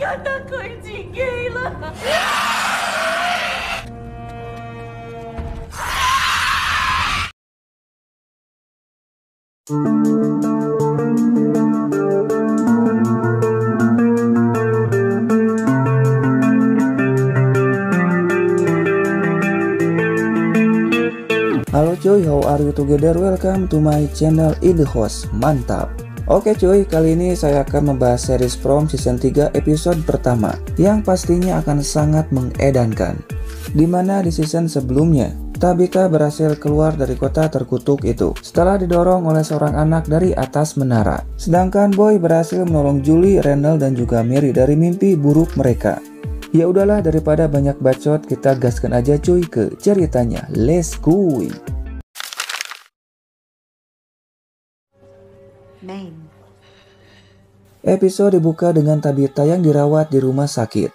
Anakku gila. Halo cuy, how are you together? Welcome to my channel InTheHost. Mantap. Oke cuy, kali ini saya akan membahas series From season 3 episode pertama yang pastinya akan sangat mengedankan. Dimana di season sebelumnya Tabitha berhasil keluar dari kota terkutuk itu setelah didorong oleh seorang anak dari atas menara. Sedangkan Boy berhasil menolong Julie, Randall, dan juga Mary dari mimpi buruk mereka. Ya udahlah, daripada banyak bacot, kita gaskan aja cuy ke ceritanya. Let's go. Episode dibuka dengan Tabitha yang dirawat di rumah sakit.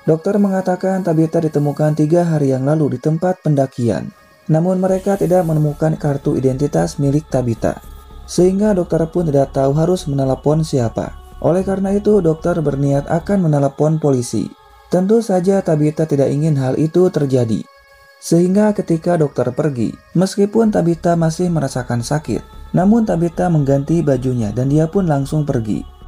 Dokter mengatakan Tabitha ditemukan 3 hari yang lalu di tempat pendakian. Namun mereka tidak menemukan kartu identitas milik Tabitha. Sehingga dokter pun tidak tahu harus menelepon siapa. Oleh karena itu dokter berniat akan menelepon polisi. Tentu saja Tabitha tidak ingin hal itu terjadi. Sehingga ketika dokter pergi, meskipun Tabitha masih merasakan sakit, namun Tabitha mengganti bajunya dan dia pun langsung pergi.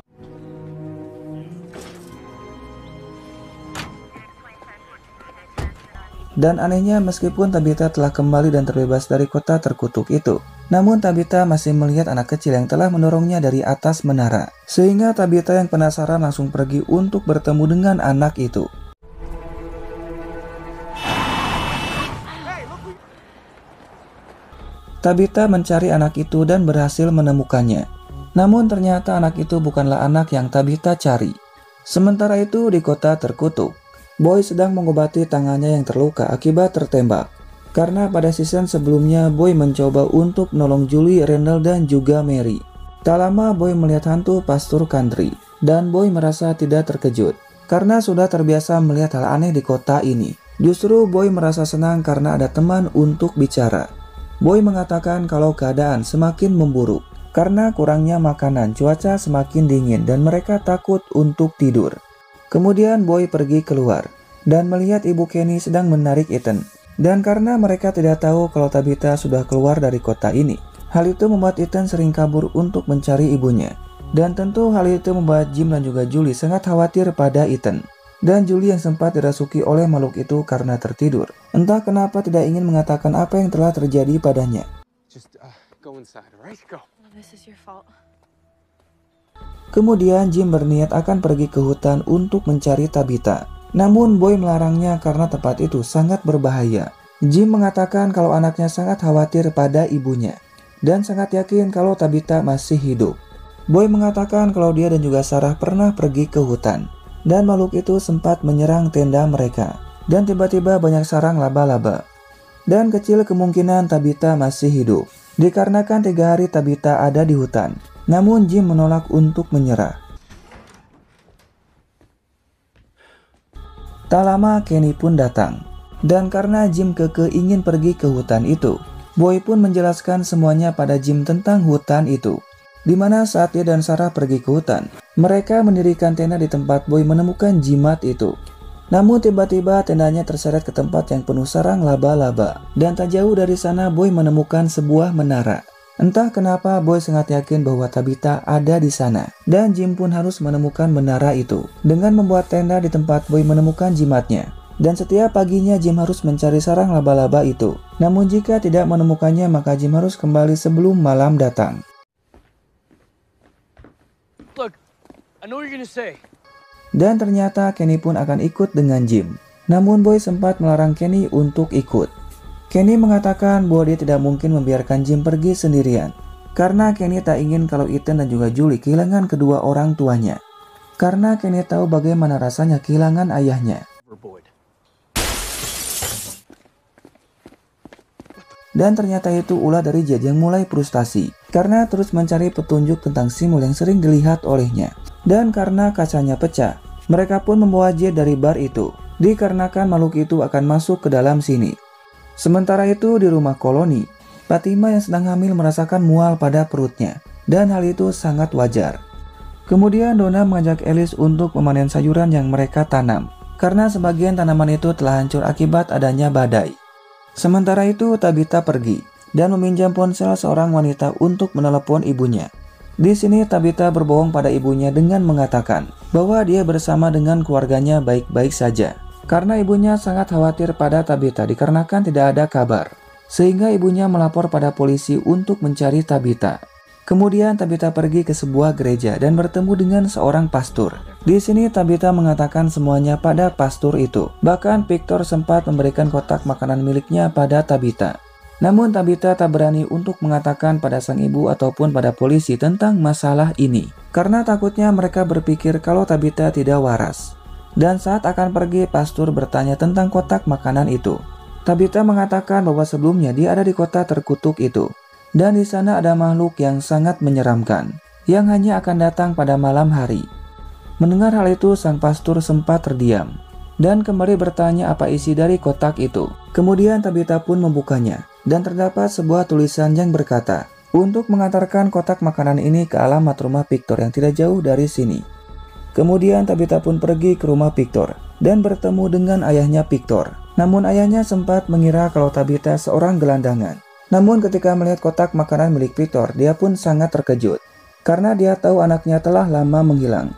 Dan anehnya meskipun Tabitha telah kembali dan terbebas dari kota terkutuk itu, namun Tabitha masih melihat anak kecil yang telah mendorongnya dari atas menara. Sehingga Tabitha yang penasaran langsung pergi untuk bertemu dengan anak itu. Tabitha mencari anak itu dan berhasil menemukannya. Namun ternyata anak itu bukanlah anak yang Tabitha cari. Sementara itu di kota terkutuk, Boy sedang mengobati tangannya yang terluka akibat tertembak. Karena pada season sebelumnya Boy mencoba untuk menolong Julie, Randall, dan juga Mary. Tak lama Boy melihat hantu pastur country, dan Boy merasa tidak terkejut karena sudah terbiasa melihat hal aneh di kota ini. Justru Boy merasa senang karena ada teman untuk bicara. Boy mengatakan kalau keadaan semakin memburuk karena kurangnya makanan, cuaca semakin dingin, dan mereka takut untuk tidur. Kemudian Boy pergi keluar dan melihat ibu Kenny sedang menarik Ethan. Dan karena mereka tidak tahu kalau Tabitha sudah keluar dari kota ini, hal itu membuat Ethan sering kabur untuk mencari ibunya. Dan tentu hal itu membuat Jim dan juga Julie sangat khawatir pada Ethan. Dan Julie yang sempat dirasuki oleh makhluk itu karena tertidur. Entah kenapa tidak ingin mengatakan apa yang telah terjadi padanya. Go inside, right? Go. This is your fault. Kemudian Jim berniat akan pergi ke hutan untuk mencari Tabitha. Namun Boy melarangnya karena tempat itu sangat berbahaya. Jim mengatakan kalau anaknya sangat khawatir pada ibunya dan sangat yakin kalau Tabitha masih hidup. Boy mengatakan kalau dia dan juga Sarah pernah pergi ke hutan dan makhluk itu sempat menyerang tenda mereka. Dan tiba-tiba banyak sarang laba-laba. Dan kecil kemungkinan Tabitha masih hidup dikarenakan 3 hari Tabitha ada di hutan. Namun Jim menolak untuk menyerah. Tak lama Kenny pun datang. Dan karena Jim kekeh ingin pergi ke hutan itu, Boy pun menjelaskan semuanya pada Jim tentang hutan itu. Dimana saat dia dan Sarah pergi ke hutan, mereka mendirikan tenda di tempat Boy menemukan jimat itu. Namun tiba-tiba tendanya terseret ke tempat yang penuh sarang laba-laba. Dan tak jauh dari sana Boy menemukan sebuah menara. Entah kenapa Boy sangat yakin bahwa Tabitha ada di sana. Dan Jim pun harus menemukan menara itu dengan membuat tenda di tempat Boy menemukan jimatnya. Dan setiap paginya Jim harus mencari sarang laba-laba itu. Namun jika tidak menemukannya maka Jim harus kembali sebelum malam datang. Look, I know what you're gonna say. Dan ternyata Kenny pun akan ikut dengan Jim. Namun Boy sempat melarang Kenny untuk ikut. Kenny mengatakan bahwa dia tidak mungkin membiarkan Jim pergi sendirian. Karena Kenny tak ingin kalau Ethan dan juga Julie kehilangan kedua orang tuanya. Karena Kenny tahu bagaimana rasanya kehilangan ayahnya. Dan ternyata itu ulah dari Jed yang mulai frustasi. Karena terus mencari petunjuk tentang Simul yang sering dilihat olehnya. Dan karena kacanya pecah, mereka pun membawa Jed dari bar itu. Dikarenakan makhluk itu akan masuk ke dalam sini. Sementara itu di rumah koloni, Fatima yang sedang hamil merasakan mual pada perutnya. Dan hal itu sangat wajar. Kemudian Donna mengajak Alice untuk memanen sayuran yang mereka tanam, karena sebagian tanaman itu telah hancur akibat adanya badai. Sementara itu Tabitha pergi dan meminjam ponsel seorang wanita untuk menelepon ibunya. Di sini Tabitha berbohong pada ibunya dengan mengatakan bahwa dia bersama dengan keluarganya baik-baik saja. Karena ibunya sangat khawatir pada Tabitha dikarenakan tidak ada kabar. Sehingga ibunya melapor pada polisi untuk mencari Tabitha. Kemudian Tabitha pergi ke sebuah gereja dan bertemu dengan seorang pastor. Di sini Tabitha mengatakan semuanya pada pastor itu. Bahkan Victor sempat memberikan kotak makanan miliknya pada Tabitha. Namun Tabitha tak berani untuk mengatakan pada sang ibu ataupun pada polisi tentang masalah ini. Karena takutnya mereka berpikir kalau Tabitha tidak waras. Dan saat akan pergi, pastor bertanya tentang kotak makanan itu. Tabitha mengatakan bahwa sebelumnya dia ada di kota terkutuk itu. Dan di sana ada makhluk yang sangat menyeramkan, yang hanya akan datang pada malam hari. Mendengar hal itu, sang pastor sempat terdiam, dan kembali bertanya apa isi dari kotak itu. Kemudian Tabitha pun membukanya, dan terdapat sebuah tulisan yang berkata, untuk mengantarkan kotak makanan ini ke alamat rumah Victor yang tidak jauh dari sini. Kemudian Tabitha pun pergi ke rumah Victor, dan bertemu dengan ayahnya Victor. Namun ayahnya sempat mengira kalau Tabitha seorang gelandangan. Namun ketika melihat kotak makanan milik Victor, dia pun sangat terkejut. Karena dia tahu anaknya telah lama menghilang.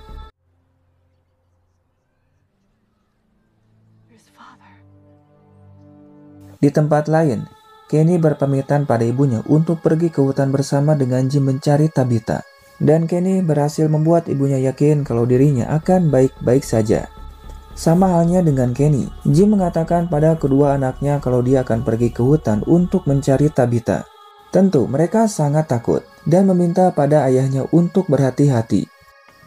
Di tempat lain, Kenny berpamitan pada ibunya untuk pergi ke hutan bersama dengan Jim mencari Tabitha. Dan Kenny berhasil membuat ibunya yakin kalau dirinya akan baik-baik saja. Sama halnya dengan Kenny, Jim mengatakan pada kedua anaknya kalau dia akan pergi ke hutan untuk mencari Tabitha. Tentu mereka sangat takut dan meminta pada ayahnya untuk berhati-hati.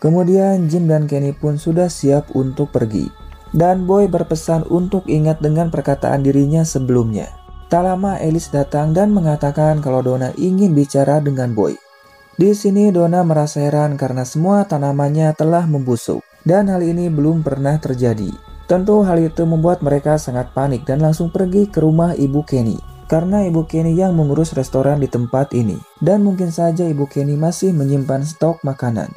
Kemudian Jim dan Kenny pun sudah siap untuk pergi. Dan Boy berpesan untuk ingat dengan perkataan dirinya sebelumnya. Tak lama Alice datang dan mengatakan kalau Donna ingin bicara dengan Boy. Di sini Donna merasa heran karena semua tanamannya telah membusuk. Dan hal ini belum pernah terjadi. Tentu hal itu membuat mereka sangat panik dan langsung pergi ke rumah ibu Kenny. Karena ibu Kenny yang mengurus restoran di tempat ini. Dan mungkin saja ibu Kenny masih menyimpan stok makanan.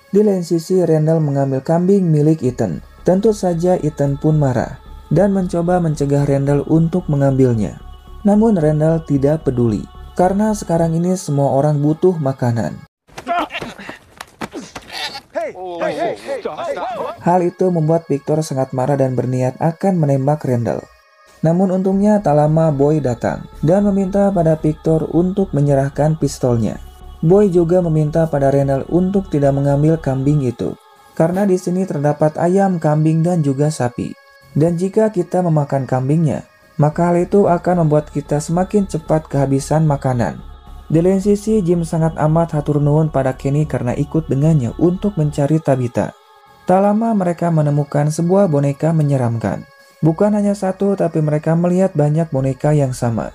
Di lain sisi Randall mengambil kambing milik Ethan. Tentu saja Ethan pun marah. Dan mencoba mencegah Randall untuk mengambilnya. Namun Randall tidak peduli. Karena sekarang ini semua orang butuh makanan. Hal itu membuat Victor sangat marah dan berniat akan menembak Randall. Namun untungnya tak lama Boy datang dan meminta pada Victor untuk menyerahkan pistolnya. Boy juga meminta pada Randall untuk tidak mengambil kambing itu. Karena di sini terdapat ayam, kambing dan juga sapi. Dan jika kita memakan kambingnya, maka hal itu akan membuat kita semakin cepat kehabisan makanan. Di lain sisi, Jim sangat amat hatur nuhun pada Kenny karena ikut dengannya untuk mencari Tabitha. Tak lama mereka menemukan sebuah boneka menyeramkan. Bukan hanya satu, tapi mereka melihat banyak boneka yang sama.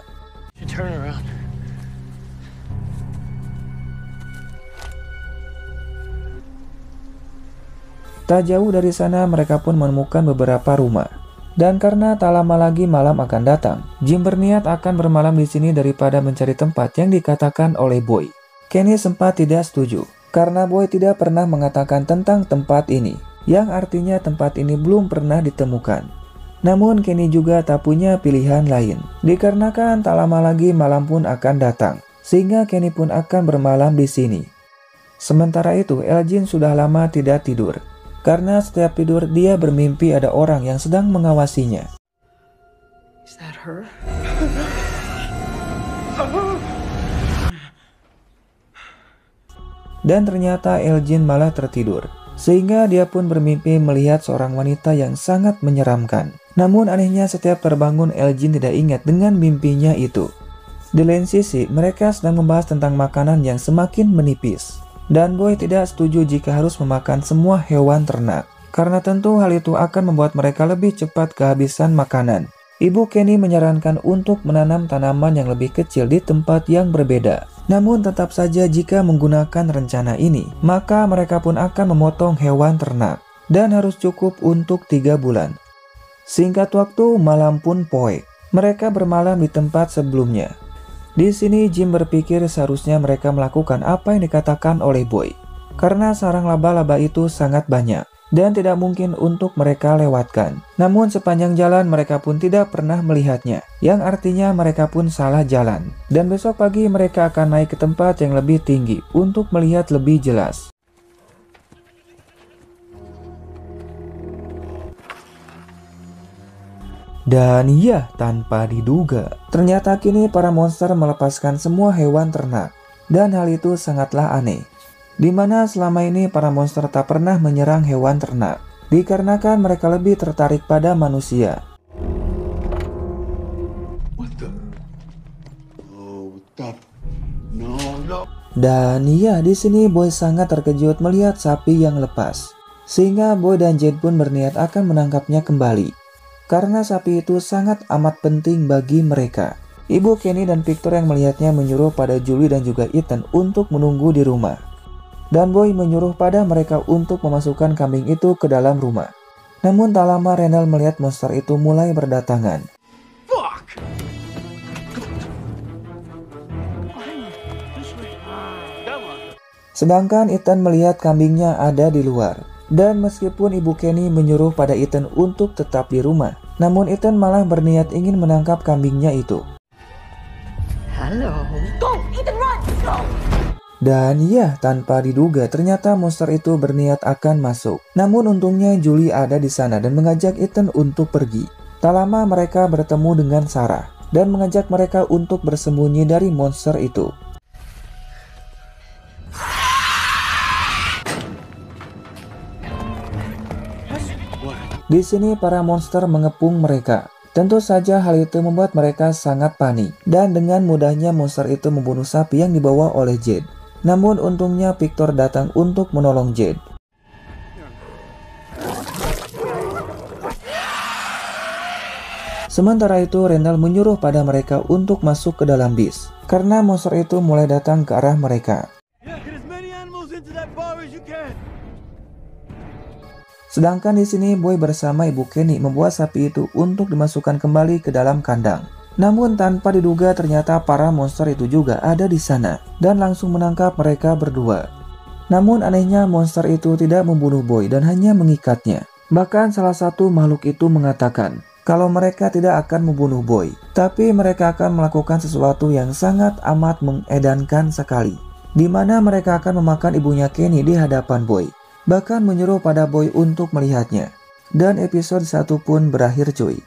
Tak jauh dari sana, mereka pun menemukan beberapa rumah. Dan karena tak lama lagi malam akan datang, Jim berniat akan bermalam di sini daripada mencari tempat yang dikatakan oleh Boy. Kenny sempat tidak setuju, karena Boy tidak pernah mengatakan tentang tempat ini, yang artinya tempat ini belum pernah ditemukan. Namun Kenny juga tak punya pilihan lain, dikarenakan tak lama lagi malam pun akan datang, sehingga Kenny pun akan bermalam di sini. Sementara itu, Elgin sudah lama tidak tidur. Karena setiap tidur dia bermimpi ada orang yang sedang mengawasinya. Is that her? Dan ternyata Elgin malah tertidur. Sehingga dia pun bermimpi melihat seorang wanita yang sangat menyeramkan. Namun anehnya setiap terbangun Elgin tidak ingat dengan mimpinya itu. Di lain sisi mereka sedang membahas tentang makanan yang semakin menipis. Dan Boy tidak setuju jika harus memakan semua hewan ternak. Karena tentu hal itu akan membuat mereka lebih cepat kehabisan makanan. Ibu Kenny menyarankan untuk menanam tanaman yang lebih kecil di tempat yang berbeda. Namun tetap saja jika menggunakan rencana ini, maka mereka pun akan memotong hewan ternak. Dan harus cukup untuk 3 bulan. Singkat waktu, malam pun poek. Mereka bermalam di tempat sebelumnya. Di sini Jim berpikir seharusnya mereka melakukan apa yang dikatakan oleh Boy. karena sarang laba-laba itu sangat banyak dan tidak mungkin untuk mereka lewatkan. Namun sepanjang jalan mereka pun tidak pernah melihatnya, yang artinya mereka pun salah jalan. Dan besok pagi mereka akan naik ke tempat yang lebih tinggi untuk melihat lebih jelas. Dan iya, tanpa diduga, ternyata kini para monster melepaskan semua hewan ternak. Dan hal itu sangatlah aneh, di mana selama ini para monster tak pernah menyerang hewan ternak, dikarenakan mereka lebih tertarik pada manusia. Dan iya, di sini Boy sangat terkejut melihat sapi yang lepas, sehingga Boy dan Jade pun berniat akan menangkapnya kembali, karena sapi itu sangat amat penting bagi mereka. Ibu Kenny dan Victor yang melihatnya menyuruh pada Julie dan juga Ethan untuk menunggu di rumah. Dan Boy menyuruh pada mereka untuk memasukkan kambing itu ke dalam rumah. Namun tak lama Randall melihat monster itu mulai berdatangan. Fuck! Sedangkan Ethan melihat kambingnya ada di luar. Dan meskipun Ibu Kenny menyuruh pada Ethan untuk tetap di rumah, namun Ethan malah berniat ingin menangkap kambingnya itu. Hello. Go! Ethan, run! Go! Dan ya, tanpa diduga ternyata monster itu berniat akan masuk. Namun untungnya Julie ada di sana dan mengajak Ethan untuk pergi. Tak lama mereka bertemu dengan Sarah dan mengajak mereka untuk bersembunyi dari monster itu. Di sini para monster mengepung mereka. Tentu saja hal itu membuat mereka sangat panik, dan dengan mudahnya monster itu membunuh sapi yang dibawa oleh Jade. Namun untungnya Victor datang untuk menolong Jade. Sementara itu Randall menyuruh pada mereka untuk masuk ke dalam bis, karena monster itu mulai datang ke arah mereka. Sedangkan di sini Boy bersama Ibu Kenny membawa sapi itu untuk dimasukkan kembali ke dalam kandang. Namun tanpa diduga ternyata para monster itu juga ada di sana dan langsung menangkap mereka berdua. Namun anehnya monster itu tidak membunuh Boy dan hanya mengikatnya. Bahkan salah satu makhluk itu mengatakan kalau mereka tidak akan membunuh Boy, tapi mereka akan melakukan sesuatu yang sangat amat mengedankan sekali, di mana mereka akan memakan ibunya Kenny di hadapan Boy. Bahkan menyuruh pada Boy untuk melihatnya. Dan episode 1 pun berakhir cuy.